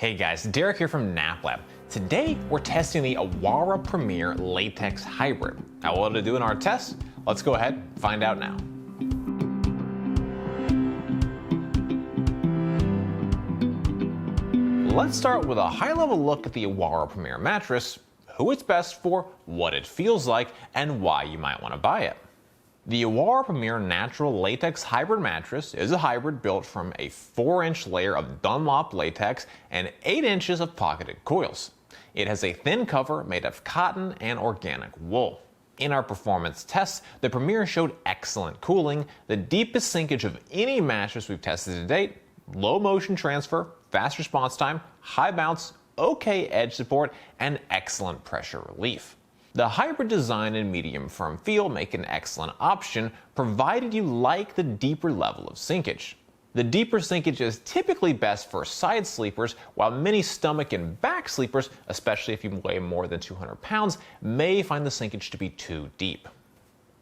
Hey guys, Derek here from NapLab. Today we're testing the Awara Premier Latex Hybrid. How well did it do in our test? Let's go ahead and find out now. Let's start with a high-level look at the Awara Premier mattress, who it's best for, what it feels like, and why you might want to buy it. The Awara Premier Natural Latex Hybrid Mattress is a hybrid built from a 4-inch layer of Dunlop latex and 8 inches of pocketed coils. It has a thin cover made of cotton and organic wool. In our performance tests, the Premier showed excellent cooling, the deepest sinkage of any mattress we've tested to date, low motion transfer, fast response time, high bounce, okay edge support, and excellent pressure relief. The hybrid design and medium firm feel make an excellent option, provided you like the deeper level of sinkage. The deeper sinkage is typically best for side sleepers, while many stomach and back sleepers, especially if you weigh more than 200 pounds, may find the sinkage to be too deep.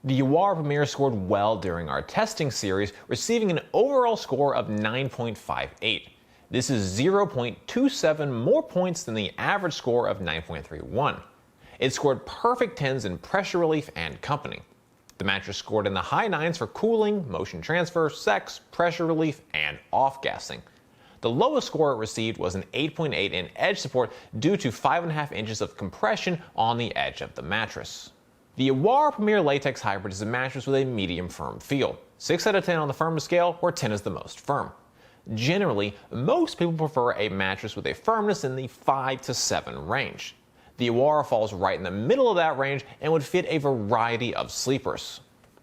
The Awara Premier scored well during our testing series, receiving an overall score of 9.58. This is 0.27 more points than the average score of 9.31. It scored perfect 10s in pressure relief and company. The mattress scored in the high 9s for cooling, motion transfer, sex, pressure relief, and off-gassing. The lowest score it received was an 8.8 in edge support due to 5.5 inches of compression on the edge of the mattress. The Awara Premier Latex Hybrid is a mattress with a medium firm feel, 6 out of 10 on the firmness scale, where 10 is the most firm. Generally, most people prefer a mattress with a firmness in the 5 to 7 range. The Awara falls right in the middle of that range and would fit a variety of sleepers.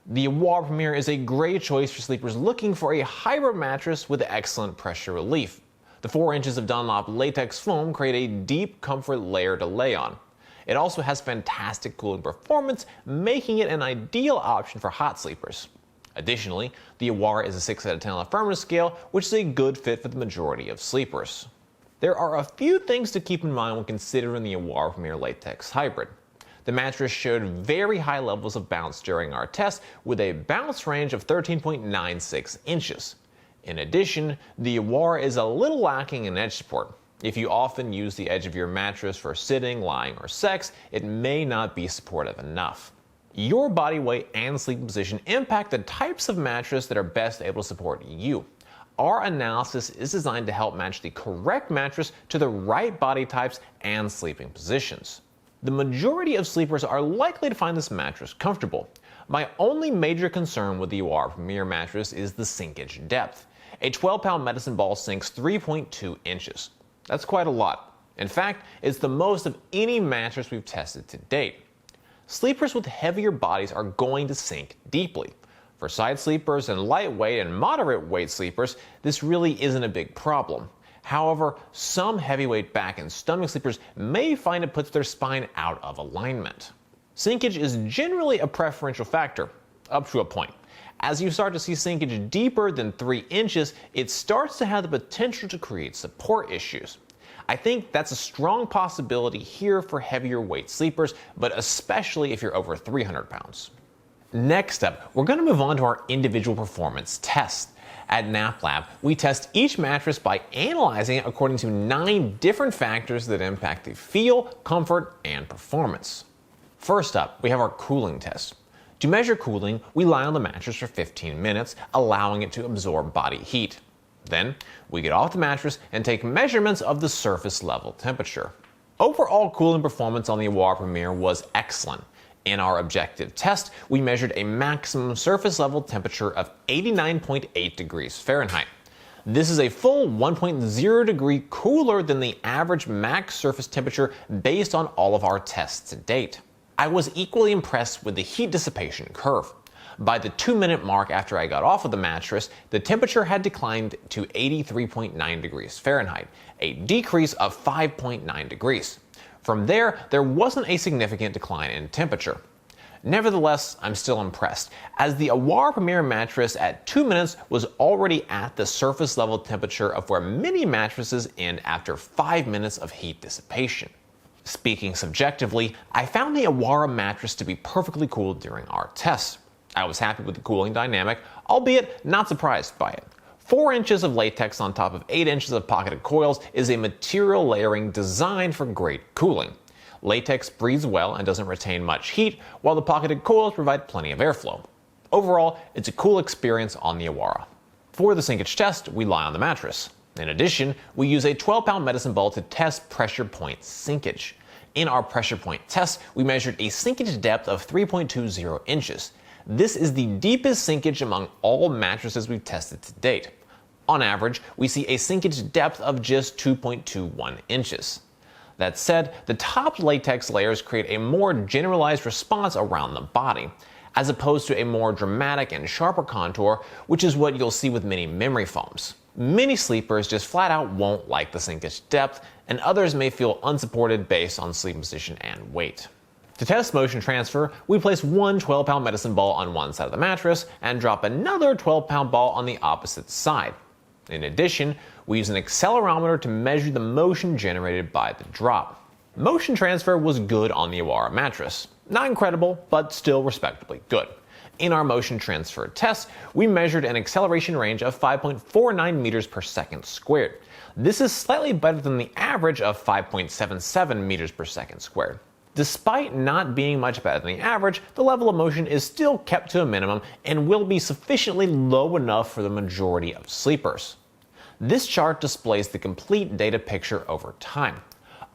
The Awara Premier is a great choice for sleepers looking for a hybrid mattress with excellent pressure relief. The 4 inches of Dunlop latex foam create a deep comfort layer to lay on. It also has fantastic cooling performance, making it an ideal option for hot sleepers. Additionally, the Awara is a 6 out of 10 on the firmness scale, which is a good fit for the majority of sleepers. There are a few things to keep in mind when considering the Awara Premier Latex Hybrid. The mattress showed very high levels of bounce during our test, with a bounce range of 13.96 inches. In addition, the Awara is a little lacking in edge support. If you often use the edge of your mattress for sitting, lying, or sex, it may not be supportive enough. Your body weight and sleeping position impact the types of mattress that are best able to support you. Our analysis is designed to help match the correct mattress to the right body types and sleeping positions. The majority of sleepers are likely to find this mattress comfortable. My only major concern with the Awara Premier mattress is the sinkage depth. A 12-pound medicine ball sinks 3.2 inches. That's quite a lot. In fact, it's the most of any mattress we've tested to date. Sleepers with heavier bodies are going to sink deeply. For side sleepers and lightweight and moderate weight sleepers, this really isn't a big problem. However, some heavyweight back and stomach sleepers may find it puts their spine out of alignment. Sinkage is generally a preferential factor, up to a point. As you start to see sinkage deeper than 3 inches, it starts to have the potential to create support issues. I think that's a strong possibility here for heavier weight sleepers, but especially if you're over 300 pounds. Next up, we're going to move on to our individual performance test. At NapLab, we test each mattress by analyzing it according to 9 different factors that impact the feel, comfort, and performance. First up, we have our cooling test. To measure cooling, we lie on the mattress for 15 minutes, allowing it to absorb body heat. Then, we get off the mattress and take measurements of the surface level temperature. Overall cooling performance on the Awara Premier was excellent. In our objective test, we measured a maximum surface level temperature of 89.8 degrees Fahrenheit. This is a full 1.0 degree cooler than the average max surface temperature based on all of our tests to date. I was equally impressed with the heat dissipation curve. By the 2-minute mark after I got off of the mattress, the temperature had declined to 83.9 degrees Fahrenheit, a decrease of 5.9 degrees. From there wasn't a significant decline in temperature. Nevertheless, I'm still impressed, as the Awara Premier mattress at 2 minutes was already at the surface level temperature of where many mattresses end after 5 minutes of heat dissipation. Speaking subjectively, I found the Awara mattress to be perfectly cool during our test. I was happy with the cooling dynamic, albeit not surprised by it. 4 inches of latex on top of 8 inches of pocketed coils is a material layering designed for great cooling. Latex breathes well and doesn't retain much heat, while the pocketed coils provide plenty of airflow. Overall, it's a cool experience on the Awara. For the sinkage test, we lie on the mattress. In addition, we use a 12-pound medicine ball to test pressure point sinkage. In our pressure point test, we measured a sinkage depth of 3.20 inches. This is the deepest sinkage among all mattresses we've tested to date. On average, we see a sinkage depth of just 2.21 inches. That said, the top latex layers create a more generalized response around the body, as opposed to a more dramatic and sharper contour, which is what you'll see with many memory foams. Many sleepers just flat out won't like the sinkage depth, and others may feel unsupported based on sleeping position and weight. To test motion transfer, we place one 12-pound medicine ball on one side of the mattress and drop another 12-pound ball on the opposite side. In addition, we use an accelerometer to measure the motion generated by the drop. Motion transfer was good on the Awara mattress. Not incredible, but still respectably good. In our motion transfer test, we measured an acceleration range of 5.49 meters per second squared. This is slightly better than the average of 5.77 meters per second squared. Despite not being much better than the average, the level of motion is still kept to a minimum and will be sufficiently low enough for the majority of sleepers. This chart displays the complete data picture over time.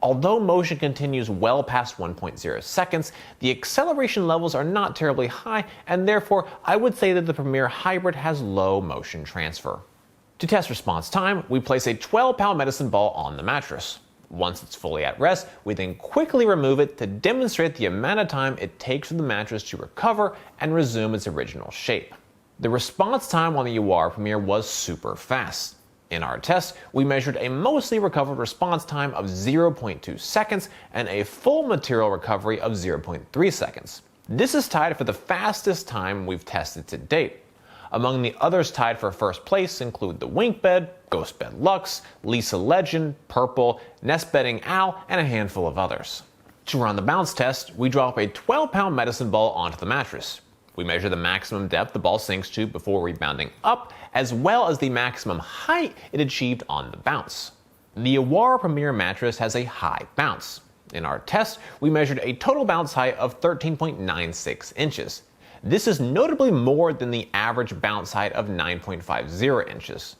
Although motion continues well past 1.0 seconds, the acceleration levels are not terribly high, and therefore I would say that the Premier Hybrid has low motion transfer. To test response time, we place a 12-pound medicine ball on the mattress. Once it's fully at rest, we then quickly remove it to demonstrate the amount of time it takes for the mattress to recover and resume its original shape. The response time on the Awara Premier was super fast. In our test, we measured a mostly recovered response time of 0.2 seconds and a full material recovery of 0.3 seconds. This is tied for the fastest time we've tested to date. Among the others tied for first place include the Wink Bed, Ghost Bed Luxe, Lisa Legend, Purple, Nest Bedding Owl, and a handful of others. To run the bounce test, we drop a 12-pound medicine ball onto the mattress. We measure the maximum depth the ball sinks to before rebounding up, as well as the maximum height it achieved on the bounce. The Awara Premier mattress has a high bounce. In our test, we measured a total bounce height of 13.96 inches. This is notably more than the average bounce height of 9.50 inches.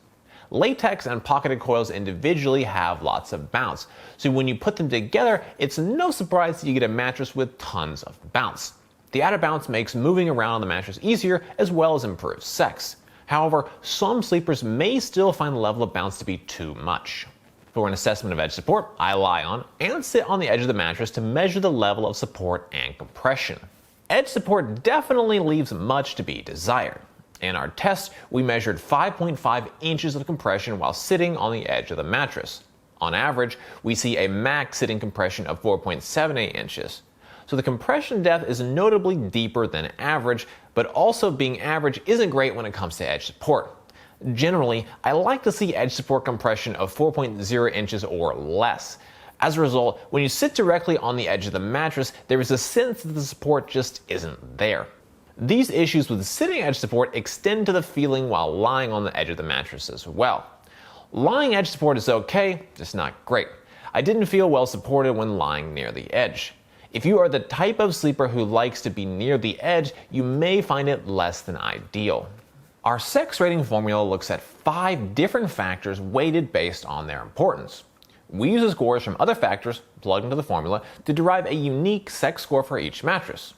Latex and pocketed coils individually have lots of bounce, so when you put them together, it's no surprise that you get a mattress with tons of bounce. The added bounce makes moving around on the mattress easier as well as improves sex. However, some sleepers may still find the level of bounce to be too much. For an assessment of edge support, I lie on and sit on the edge of the mattress to measure the level of support and compression. Edge support definitely leaves much to be desired. In our test, we measured 5.5 inches of compression while sitting on the edge of the mattress. On average, we see a max sitting compression of 4.78 inches. So the compression depth is notably deeper than average, but also being average isn't great when it comes to edge support. Generally, I like to see edge support compression of 4.0 inches or less. As a result, when you sit directly on the edge of the mattress, there is a sense that the support just isn't there. These issues with sitting edge support extend to the feeling while lying on the edge of the mattress as well. Lying edge support is okay, just not great. I didn't feel well supported when lying near the edge. If you are the type of sleeper who likes to be near the edge, you may find it less than ideal. Our sex rating formula looks at 5 different factors weighted based on their importance. We use the scores from other factors plugged into the formula to derive a unique sex score for each mattress.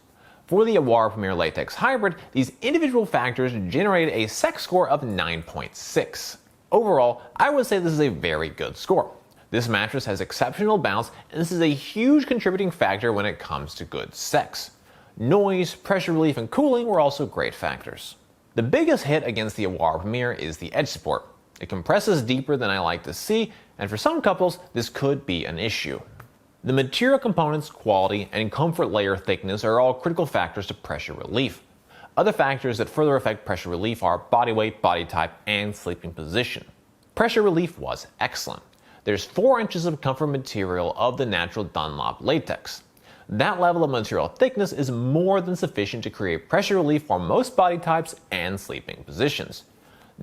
For the Awara Premier Latex Hybrid, these individual factors generated a sex score of 9.6. Overall, I would say this is a very good score. This mattress has exceptional bounce, and this is a huge contributing factor when it comes to good sex. Noise, pressure relief, and cooling were also great factors. The biggest hit against the Awara Premier is the edge support. It compresses deeper than I like to see, and for some couples, this could be an issue. The material components, quality, and comfort layer thickness are all critical factors to pressure relief. Other factors that further affect pressure relief are body weight, body type, and sleeping position. Pressure relief was excellent. There's 4 inches of comfort material of the natural Dunlop latex. That level of material thickness is more than sufficient to create pressure relief for most body types and sleeping positions.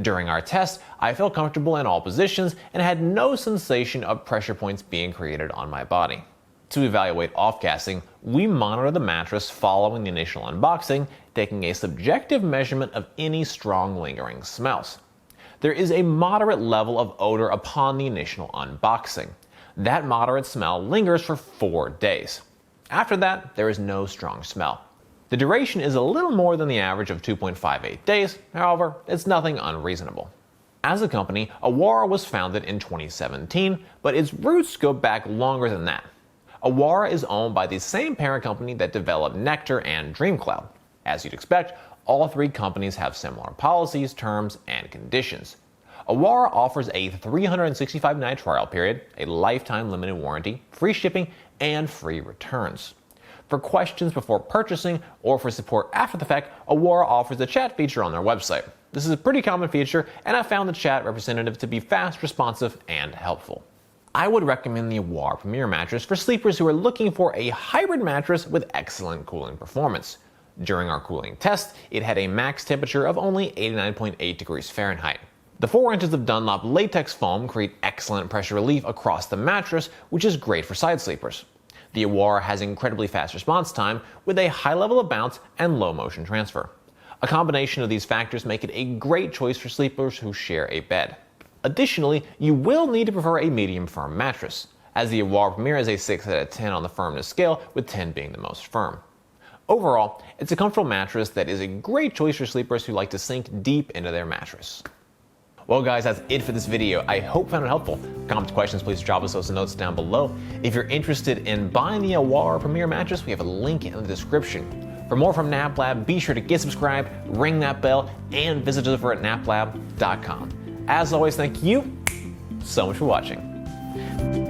During our test, I felt comfortable in all positions and had no sensation of pressure points being created on my body. To evaluate off-gassing, we monitor the mattress following the initial unboxing, taking a subjective measurement of any strong lingering smells. There is a moderate level of odor upon the initial unboxing. That moderate smell lingers for 4 days. After that, there is no strong smell. The duration is a little more than the average of 2.58 days, however, it's nothing unreasonable. As a company, Awara was founded in 2017, but its roots go back longer than that. Awara is owned by the same parent company that developed Nectar and DreamCloud. As you'd expect, all three companies have similar policies, terms, and conditions. Awara offers a 365-night trial period, a lifetime limited warranty, free shipping, and free returns. For questions before purchasing or for support after the fact, Awara offers a chat feature on their website. This is a pretty common feature, and I found the chat representative to be fast, responsive, and helpful. I would recommend the Awara Premier mattress for sleepers who are looking for a hybrid mattress with excellent cooling performance. During our cooling test, it had a max temperature of only 89.8 degrees Fahrenheit. The 4 inches of Dunlop latex foam create excellent pressure relief across the mattress, which is great for side sleepers. The Awara has incredibly fast response time with a high level of bounce and low motion transfer. A combination of these factors make it a great choice for sleepers who share a bed. Additionally, you will need to prefer a medium firm mattress, as the Awara Premier is a 6 out of 10 on the firmness scale, with 10 being the most firm. Overall, it's a comfortable mattress that is a great choice for sleepers who like to sink deep into their mattress. Well guys, that's it for this video. I hope you found it helpful. Comments, questions, please drop us those notes down below. If you're interested in buying the Awara Premier mattress, we have a link in the description. For more from NapLab, be sure to get subscribed, ring that bell, and visit us over at naplab.com. As always, thank you so much for watching.